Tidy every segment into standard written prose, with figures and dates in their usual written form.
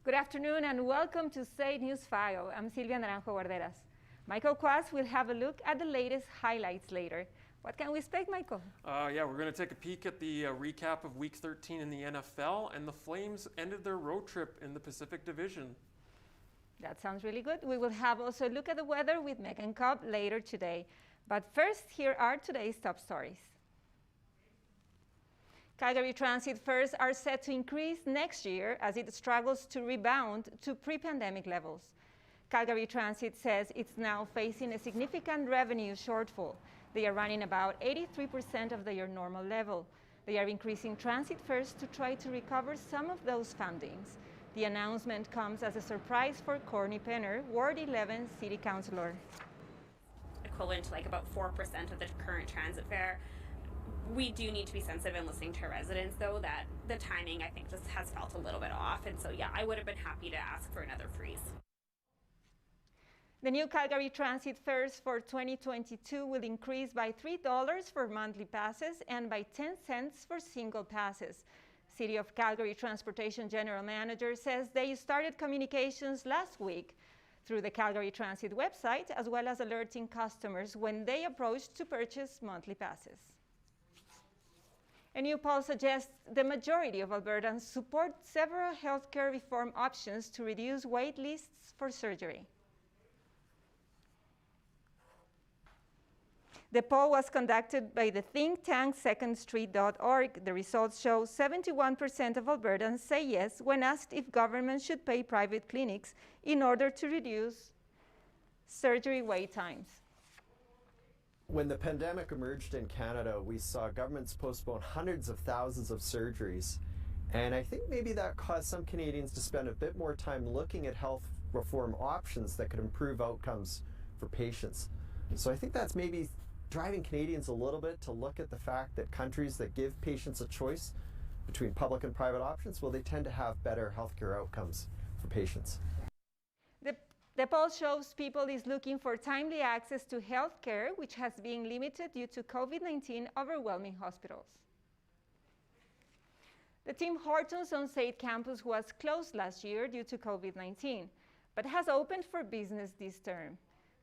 Good afternoon and welcome to Say News File. I'm Silvia Naranjo Guarderas. Michael Quas will have a look at the latest highlights later. What can we expect, Michael? Yeah, we're going to take a peek at the recap of Week 13 in the NFL, and the Flames ended their road trip in the Pacific Division. That sounds really good. We will have also a look at the weather with Megan Cobb later today. But first, here are today's top stories. Calgary Transit fares are set to increase next year as it struggles to rebound to pre-pandemic levels. Calgary Transit says it's now facing a significant revenue shortfall. They are running about 83% of their normal level. They are increasing transit fares to try to recover some of those fundings. The announcement comes as a surprise for Courtney Penner, Ward 11 City Councilor. Equivalent to like about 4% of the current transit fare. We do need to be sensitive in listening to our residents, though, that the timing, I think, just has felt a little bit off. And so, yeah, I would have been happy to ask for another freeze. The new Calgary Transit fares for 2022 will increase by $3 for monthly passes and by 10 cents for single passes. City of Calgary Transportation General Manager says they started communications last week through the Calgary Transit website, as well as alerting customers when they approach to purchase monthly passes. A new poll suggests the majority of Albertans support several healthcare reform options to reduce wait lists for surgery. The poll was conducted by the think tank secondstreet.org. The results show 71% of Albertans say yes when asked if government should pay private clinics in order to reduce surgery wait times. When the pandemic emerged in Canada, we saw governments postpone hundreds of thousands of surgeries. And I think maybe that caused some Canadians to spend a bit more time looking at health reform options that could improve outcomes for patients. So I think that's maybe driving Canadians a little bit to look at the fact that countries that give patients a choice between public and private options, well, they tend to have better healthcare outcomes for patients. The poll shows people is looking for timely access to health care, which has been limited due to COVID-19 overwhelming hospitals. The Tim Hortons on Said campus was closed last year due to COVID-19, but has opened for business this term.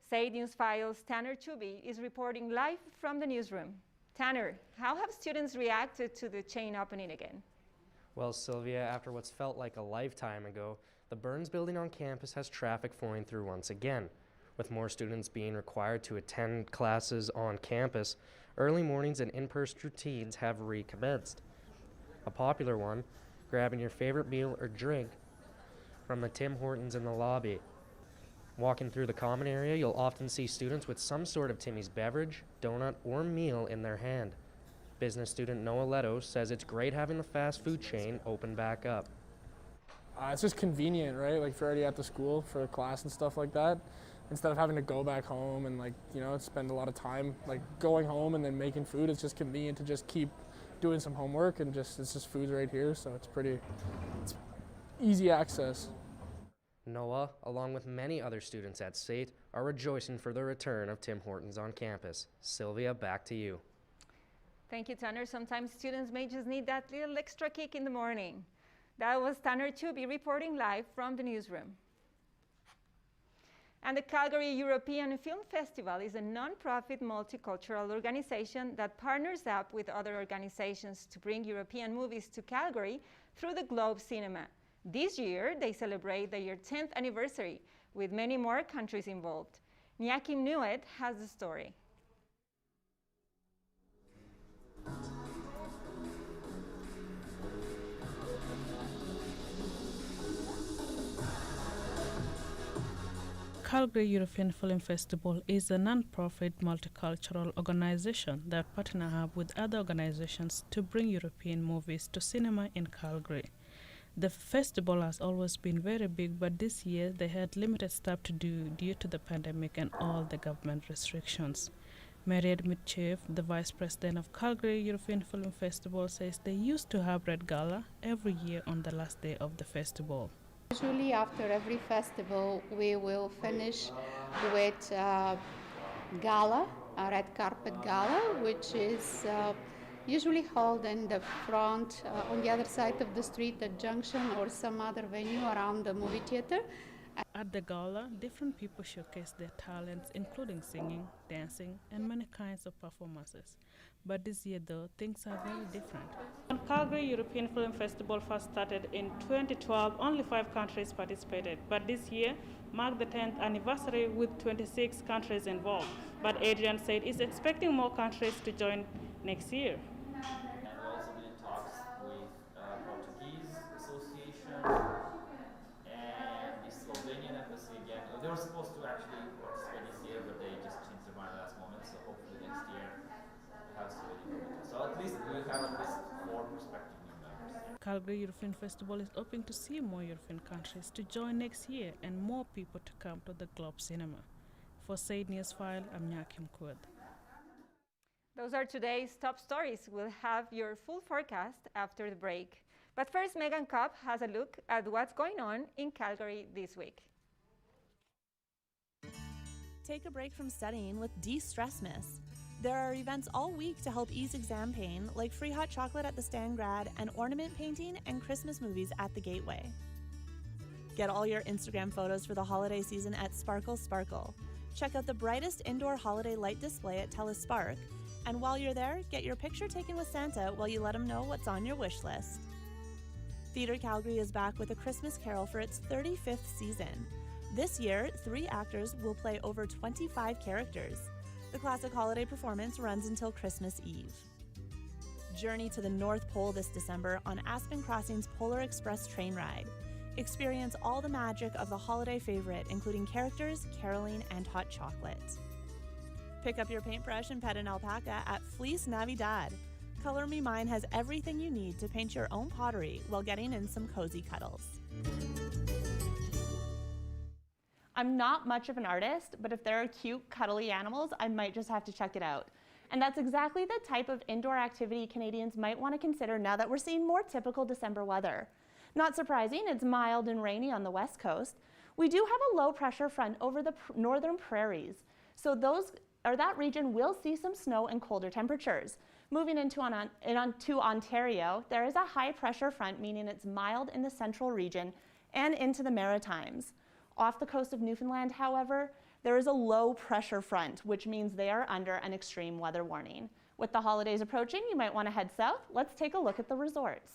Said News Files' Tanner Chuby is reporting live from the newsroom. Tanner, how have students reacted to the chain opening again? Well, Sylvia, after what's felt like a lifetime ago, the Burns building on campus has traffic flowing through once again. With more students being required to attend classes on campus, early mornings and in-person routines have recommenced. A popular one, grabbing your favorite meal or drink from the Tim Hortons in the lobby. Walking through the common area, you'll often see students with some sort of Timmy's beverage, donut, or meal in their hand. Business student Noah Leto says it's great having the fast food chain open back up. It's just convenient, right? Like if you're already at the school for class and stuff like that, instead of having to go back home and spend a lot of time going home and then making food, it's just convenient to just keep doing some homework and it's just food right here, so it's easy access. Noah, along with many other students at SAIT, are rejoicing for the return of Tim Hortons on campus. Sylvia, back to you. Thank you, Tanner. Sometimes students may just need that little extra kick in the morning. That was Tanner Chuby reporting live from the newsroom. And the Calgary European Film Festival is a non-profit multicultural organization that partners up with other organizations to bring European movies to Calgary through the Globe Cinema. This year, they celebrate their 10th anniversary with many more countries involved. Nyakim Nuet has the story. Calgary European Film Festival is a non-profit multicultural organization that partners up with other organizations to bring European movies to cinema in Calgary. The festival has always been very big, but this year they had limited stuff to do due to the pandemic and all the government restrictions. Mariette Mitchell, the vice president of Calgary European Film Festival, says they used to have Red Gala every year on the last day of the festival. Usually after every festival we will finish with gala, a red carpet gala, which is usually held in the front, on the other side of the street, the junction or some other venue around the movie theater. At the gala, different people showcase their talents, including singing, dancing, and many kinds of performances. But this year, though, things are very different. When Calgary European Film Festival first started in 2012, only 5 countries participated. But this year marked the 10th anniversary with 26 countries involved. But Adrian said he's expecting more countries to join next year. And we've also been in talks with Portuguese Association and the Slovenian embassy again. They were supposed to actually participate this year, but they just changed their mind last moment. So hopefully next year we have Slovenia. So at least we have at least 4 prospective new members. Calgary European Festival is hoping to see more European countries to join next year and more people to come to the Globe Cinema. For Said News File, I'm Nyakim Kwed. Those are today's top stories. We'll have your full forecast after the break. But first, Megan Cobb has a look at what's going on in Calgary this week. Take a break from studying with De-Stress Miss. There are events all week to help ease exam pain, like free hot chocolate at the Stangrad and ornament painting and Christmas movies at the Gateway. Get all your Instagram photos for the holiday season at Sparkle Sparkle. Check out the brightest indoor holiday light display at TELUS Spark. And while you're there, get your picture taken with Santa while you let him know what's on your wish list. Theatre Calgary is back with A Christmas Carol for its 35th season. This year, 3 actors will play over 25 characters. The classic holiday performance runs until Christmas Eve. Journey to the North Pole this December on Aspen Crossing's Polar Express train ride. Experience all the magic of the holiday favorite, including characters, caroling, and hot chocolate. Pick up your paintbrush and pet an alpaca at Fleece Navidad. Color Me Mine has everything you need to paint your own pottery while getting in some cozy cuddles. I'm not much of an artist, but if there are cute, cuddly animals, I might just have to check it out. And that's exactly the type of indoor activity Canadians might want to consider now that we're seeing more typical December weather. Not surprising, it's mild and rainy on the west coast. We do have a low pressure front over the northern prairies, so that region will see some snow and colder temperatures. Moving into Ontario, there is a high pressure front, meaning it's mild in the central region and into the Maritimes. Off the coast of Newfoundland, however, there is a low pressure front, which means they are under an extreme weather warning. With the holidays approaching, you might want to head south. Let's take a look at the resorts.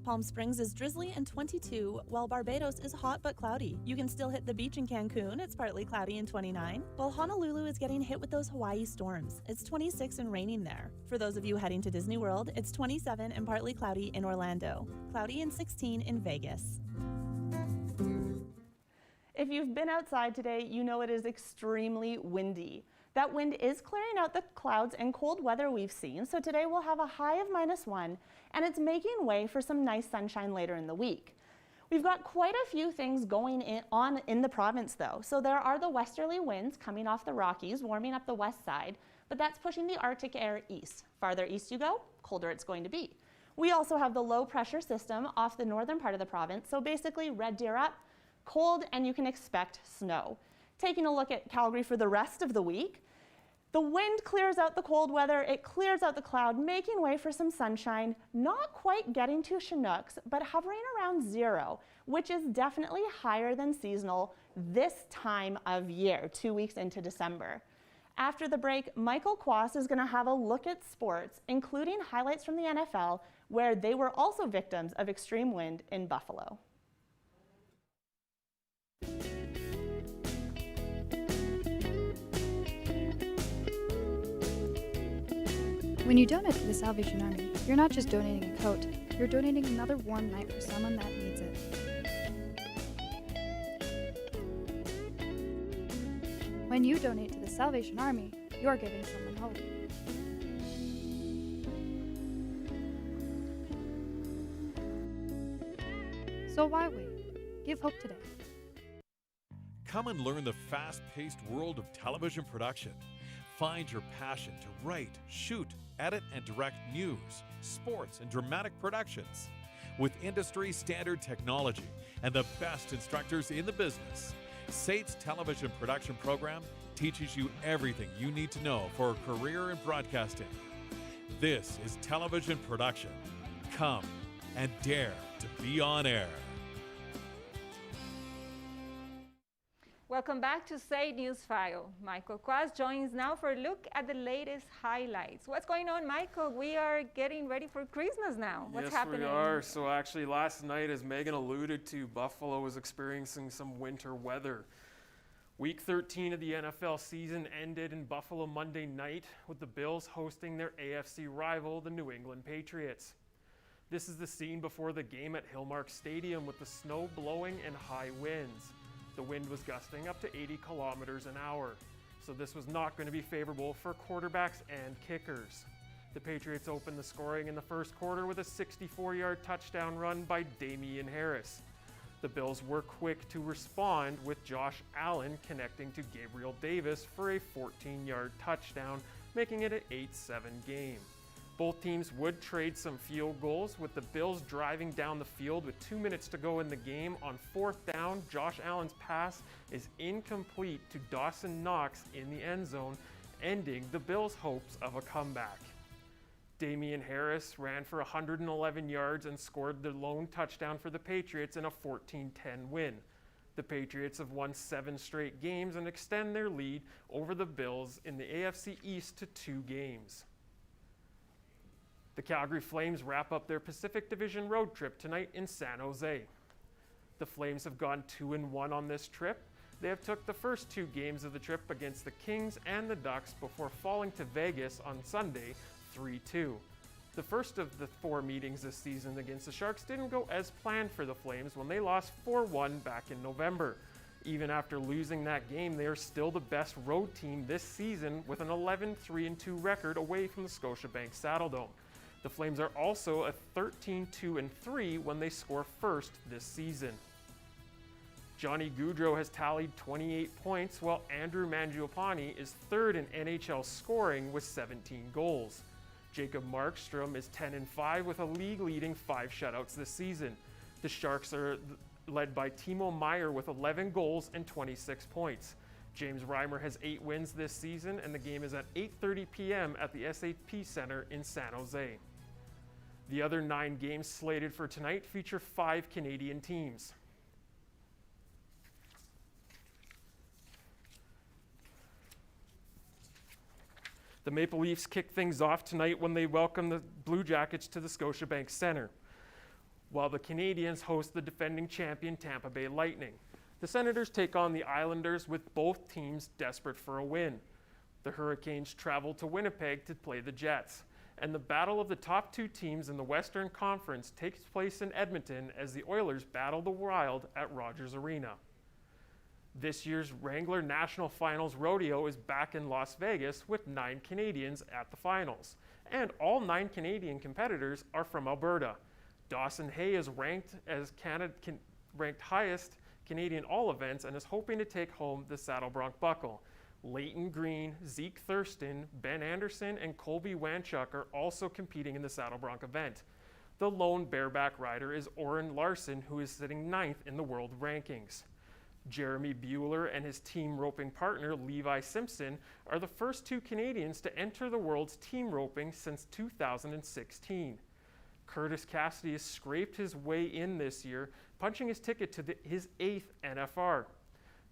Palm Springs is drizzly and 22, while Barbados is hot but cloudy. You can still hit the beach in Cancun, it's partly cloudy and 29, while Honolulu is getting hit with those Hawaii storms. It's 26 and raining there. For those of you heading to Disney World, it's 27 and partly cloudy in Orlando, cloudy and 16 in Vegas. If you've been outside today, you know it is extremely windy. That wind is clearing out the clouds and cold weather we've seen, so today we'll have a high of -1, and it's making way for some nice sunshine later in the week. We've got quite a few things going on in the province though. So there are the westerly winds coming off the Rockies, warming up the west side, but that's pushing the Arctic air east. Farther east you go, colder it's going to be. We also have the low pressure system off the northern part of the province, so basically Red Deer up, cold, and you can expect snow. Taking a look at Calgary for the rest of the week, the wind clears out the cold weather, it clears out the cloud, making way for some sunshine, not quite getting to Chinooks, but hovering around 0, which is definitely higher than seasonal this time of year, 2 weeks into December. After the break, Michael Kwass is going to have a look at sports, including highlights from the NFL, where they were also victims of extreme wind in Buffalo. When you donate to the Salvation Army, you're not just donating a coat, you're donating another warm night for someone that needs it. When you donate to the Salvation Army, you're giving someone hope. So why wait? Give hope today. Come and learn the fast-paced world of television production. Find your passion to write, shoot, edit, and direct news, sports, and dramatic productions. With industry-standard technology and the best instructors in the business, SAIT's television production program teaches you everything you need to know for a career in broadcasting. This is television production. Come and dare to be on air. Welcome back to Say News File. Michael Quaz joins now for a look at the latest highlights. What's going on, Michael? We are getting ready for Christmas now. What's happening? Yes, we are. So actually last night, as Megan alluded to, Buffalo was experiencing some winter weather. Week 13 of the NFL season ended in Buffalo Monday night with the Bills hosting their AFC rival, the New England Patriots. This is the scene before the game at Hillmark Stadium with the snow blowing and high winds. The wind was gusting up to 80 kilometers an hour, so this was not going to be favorable for quarterbacks and kickers. The Patriots opened the scoring in the first quarter with a 64-yard touchdown run by Damian Harris. The Bills were quick to respond with Josh Allen connecting to Gabriel Davis for a 14-yard touchdown, making it an 8-7 game. Both teams would trade some field goals, with the Bills driving down the field with 2 minutes to go in the game. On fourth down, Josh Allen's pass is incomplete to Dawson Knox in the end zone, ending the Bills' hopes of a comeback. Damian Harris ran for 111 yards and scored the lone touchdown for the Patriots in a 14-10 win. The Patriots have won 7 straight games and extend their lead over the Bills in the AFC East to 2 games. The Calgary Flames wrap up their Pacific Division road trip tonight in San Jose. The Flames have gone 2-1 on this trip. They have took the first 2 games of the trip against the Kings and the Ducks before falling to Vegas on Sunday 3-2. The first of the 4 meetings this season against the Sharks didn't go as planned for the Flames when they lost 4-1 back in November. Even after losing that game, they are still the best road team this season with an 11-3-2 record away from the Scotiabank Saddledome. The Flames are also a 13-2-3 when they score first this season. Johnny Gaudreau has tallied 28 points, while Andrew Mangiapane is third in NHL scoring with 17 goals. Jacob Markstrom is 10-5 with a league-leading 5 shutouts this season. The Sharks are led by Timo Meier with 11 goals and 26 points. James Reimer has 8 wins this season, and the game is at 8:30 p.m. at the SAP Center in San Jose. The other 9 games slated for tonight feature 5 Canadian teams. The Maple Leafs kick things off tonight when they welcome the Blue Jackets to the Scotiabank Center, while the Canadiens host the defending champion Tampa Bay Lightning. The Senators take on the Islanders, with both teams desperate for a win. The Hurricanes travel to Winnipeg to play the Jets, and the battle of the top 2 teams in the Western Conference takes place in Edmonton as the Oilers battle the Wild at Rogers Arena. This year's Wrangler National Finals Rodeo is back in Las Vegas with 9 Canadians at the finals, and all 9 Canadian competitors are from Alberta. Dawson Hay is ranked as ranked highest Canadian all events and is hoping to take home the Saddle Bronc buckle. Leighton Green, Zeke Thurston, Ben Anderson, and Colby Wanchuk are also competing in the Saddle Bronc event. The lone bareback rider is Oren Larson, who is sitting 9th in the world rankings. Jeremy Bueller and his team roping partner Levi Simpson are the first 2 Canadians to enter the world's team roping since 2016. Curtis Cassidy has scraped his way in this year, punching his ticket to his 8th NFR.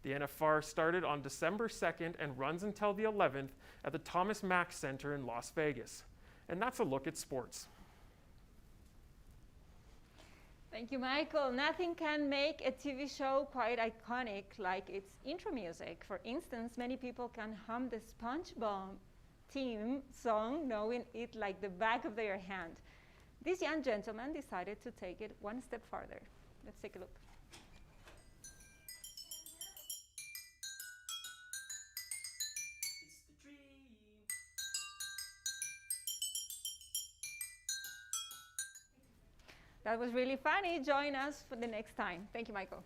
The NFR started on December 2nd and runs until the 11th at the Thomas Mack Center in Las Vegas. And that's a look at sports. Thank you, Michael. Nothing can make a TV show quite iconic like its intro music. For instance, many people can hum the SpongeBob theme song, knowing it like the back of their hand. This young gentleman decided to take it one step farther. Let's take a look. That was really funny. Join us for the next time. Thank you, Michael.